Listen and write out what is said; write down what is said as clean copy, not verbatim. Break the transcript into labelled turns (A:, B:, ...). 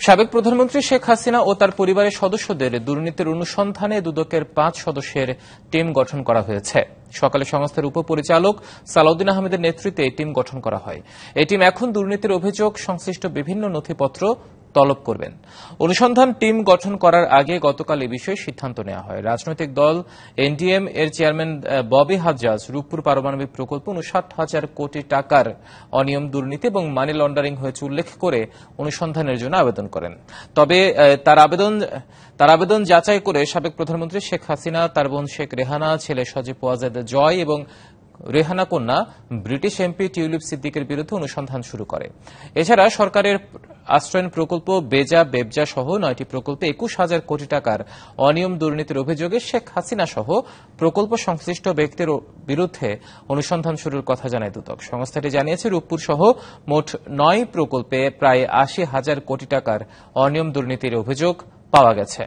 A: সাবেক প্রধানমন্ত্রী শেখ হাসিনা ও তার পরিবারের সদস্যদের দুর্নীতির অনুসন্ধানে দুদকের ৫ সদস্যের টিম গঠন করা হয়েছে। সকালে সংস্থার উপপরিচালক সালাউদ্দিন আহমেদের নেতৃত্বে এই টিম গঠন করা হয়। এই টিম এখন দুর্নীতির অভিযোগ সংশ্লিষ্ট বিভিন্ন নথিপত্র তলব করবেন। অনুসন্ধান টিম গঠন করার আগে গতকাল এ বিষয়ে সিদ্ধান্ত নেওয়া হয়। রাজনৈতিক দল এনডিএম এর চেয়ারম্যান ববি হাজ্জাজ রূপপুর পারমাণবিক প্রকল্প ৫৯,০০০ কোটি টাকার অনিয়ম, দুর্নীতি এবং মানি লন্ডারিং হয়েছে উল্লেখ করে অনুসন্ধানের জন্য আবেদন করেন। তবে তার আবেদন যাচাই করে সাবেক প্রধানমন্ত্রী শেখ হাসিনা, তার বোন শেখ রেহানা, ছেলে সজীব ওয়াজেদ জয় এবং রেহানা কন্যা ব্রিটিশ এমপি টিউলিপ সিদ্দিকের বিরুদ্ধে অনুসন্ধান শুরু করে। এছাড়া সরকারের আশ্রয়ন প্রকল্প বেজা বেবজা সহ ৯টি প্রকল্পে ২১,০০০ কোটি টাকার অনিয়ম, দুর্নীতির অভিযোগে শেখ হাসিনা সহ প্রকল্প সংশ্লিষ্ট ব্যক্তির বিরুদ্ধে অনুসন্ধান শুরুর কথা জানায় দুদক। সংস্থাটি জানিয়েছে, রূপপুর সহ মোট ৯ প্রকল্পে প্রায় ৮০,০০০ কোটি টাকার অনিয়ম, দুর্নীতির অভিযোগ পাওয়া গেছে।